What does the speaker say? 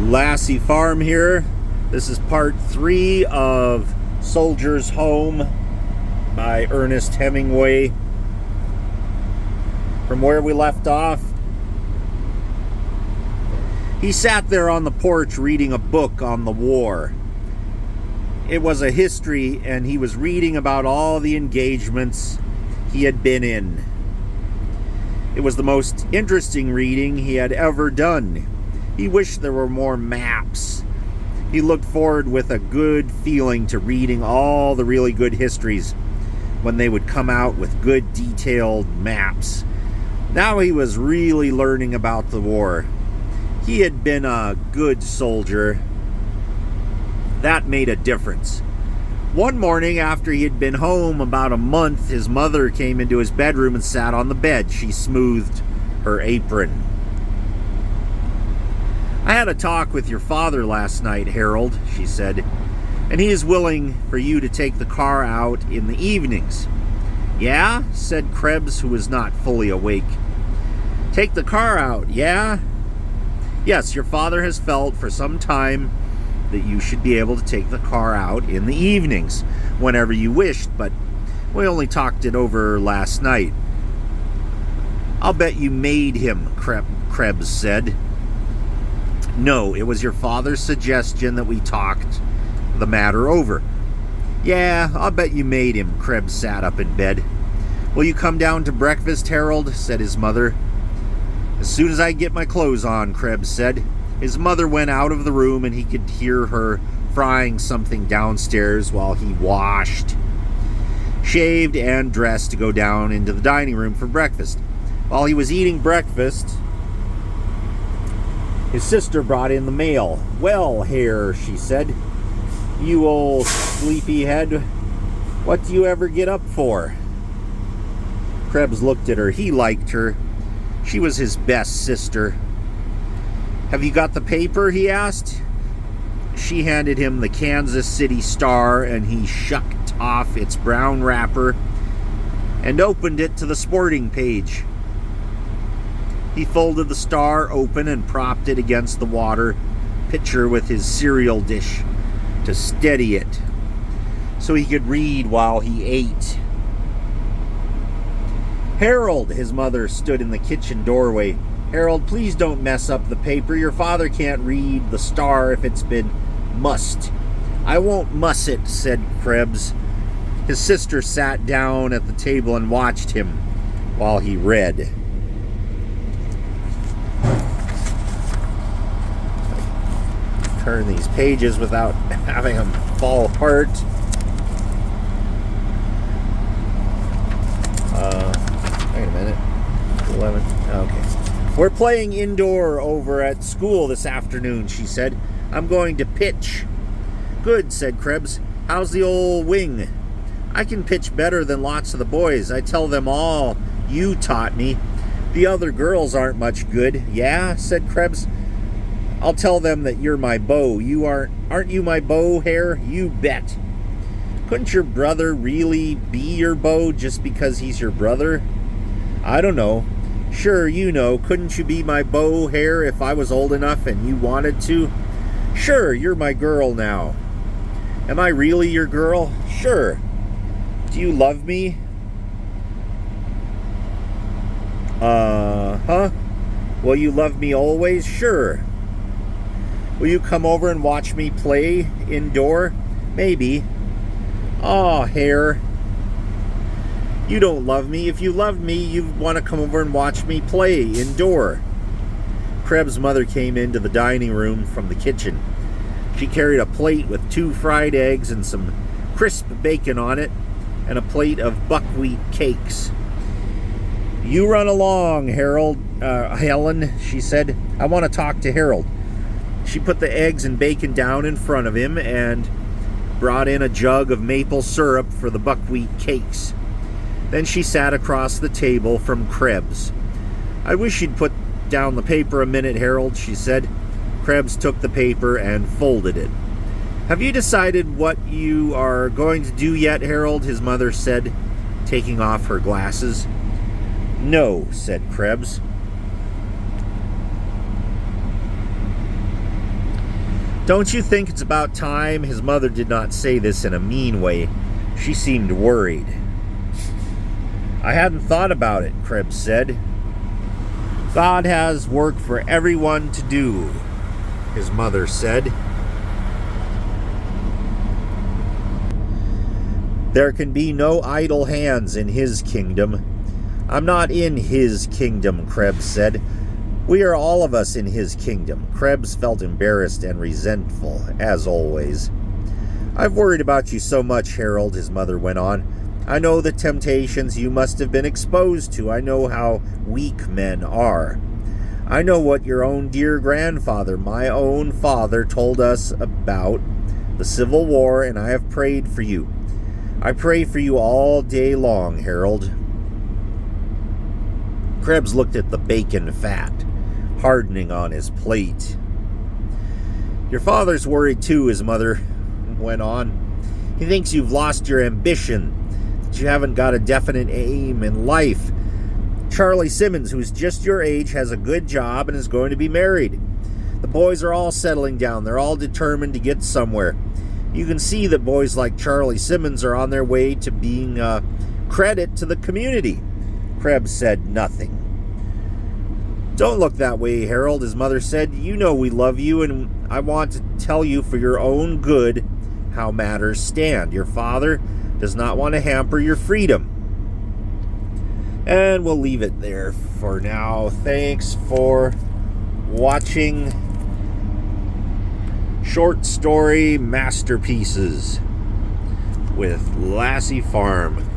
Lassie Farm here. This is part 3 of Soldier's Home by Ernest Hemingway. From where we left off, he sat there on the porch reading a book on the war. It was a history, and he was reading about all the engagements he had been in. It was the most interesting reading he had ever done. He wished there were more maps. He looked forward with a good feeling to reading all the really good histories when they would come out with good detailed maps. Now he was really learning about the war. He had been a good soldier. That made a difference. One morning after he had been home about a month, his mother came into his bedroom and sat on the bed. She smoothed her apron. "I had a talk with your father last night, Harold," she said, "and he is willing for you to take the car out in the evenings." "Yeah?" said Krebs, who was not fully awake. "Take the car out, yeah?" "Yes, your father has felt for some time that you should be able to take the car out in the evenings, whenever you wished, but we only talked it over last night." "I'll bet you made him," Krebs said. "No, it was your father's suggestion that we talked the matter over." "Yeah, I'll bet you made him." Krebs sat up in bed. "Will you come down to breakfast, Harold?" said his mother. "As soon as I get my clothes on," Krebs said. His mother went out of the room, and he could hear her frying something downstairs while he washed, shaved, and dressed to go down into the dining room for breakfast. While he was eating breakfast, his sister brought in the mail. "Well, Hare," she said, "you old sleepyhead, what do you ever get up for?" Krebs looked at her. He liked her. She was his best sister. "Have you got the paper?" he asked. She handed him the Kansas City Star, and he shucked off its brown wrapper and opened it to the sporting page. He folded the Star open and propped it against the water pitcher with his cereal dish to steady it so he could read while he ate. "Harold," his mother stood in the kitchen doorway. "Harold, please don't mess up the paper. Your father can't read the Star if it's been mussed." "I won't muss it," said Krebs. His sister sat down at the table and watched him while he read. Turn these pages without having them fall apart. Wait a minute. 11. Okay. "We're playing indoor over at school this afternoon," she said. "I'm going to pitch." "Good," said Krebs. "How's the old wing?" "I can pitch better than lots of the boys. I tell them all you taught me. The other girls aren't much good." "Yeah?" said Krebs. "I'll tell them that you're my beau. Aren't you my beau, Hare?" "You bet." "Couldn't your brother really be your beau just because he's your brother?" "I don't know." "Sure, you know. Couldn't you be my beau, Hare, if I was old enough and you wanted to?" "Sure, you're my girl now." "Am I really your girl?" "Sure." "Do you love me?" Huh? "Will you love me always?" "Sure." "Will you come over and watch me play indoor?" "Maybe." "Aw, Hare. You don't love me. If you loved me, you'd want to come over and watch me play indoor." Krebs' mother came into the dining room from the kitchen. She carried a plate with 2 fried eggs and some crisp bacon on it, and a plate of buckwheat cakes. "You run along, Helen," she said. "I want to talk to Harold." She put the eggs and bacon down in front of him and brought in a jug of maple syrup for the buckwheat cakes. Then she sat across the table from Krebs. "I wish you'd put down the paper a minute, Harold," she said. Krebs took the paper and folded it. "Have you decided what you are going to do yet, Harold?" his mother said, taking off her glasses. "No," said Krebs. Don't you think it's about time? His mother did not say this in a mean way. She seemed worried. I hadn't thought about it, Krebs said. God has work for everyone to do, his mother said. There can be no idle hands in his kingdom. I'm not in his kingdom, Krebs said. We are all of us in his kingdom. Krebs felt embarrassed and resentful, as always. I've worried about you so much, Harold, his mother went on. I know the temptations you must have been exposed to. I know how weak men are. I know what your own dear grandfather, my own father, told us about the Civil War, and I have prayed for you. I pray for you all day long, Harold. Krebs looked at the bacon fat hardening on his plate. Your father's worried too, his mother went on. He thinks you've lost your ambition, that you haven't got a definite aim in life. Charlie Simmons, who's just your age, has a good job and is going to be married. The boys are all settling down. They're all determined to get somewhere. You can see that boys like Charlie Simmons are on their way to being a credit to the community. Krebs said nothing. Don't look that way, Harold, his mother said. You know we love you, and I want to tell you for your own good how matters stand. Your father does not want to hamper your freedom. And we'll leave it there for now. Thanks for watching Short Story Masterpieces with Lassie Farm.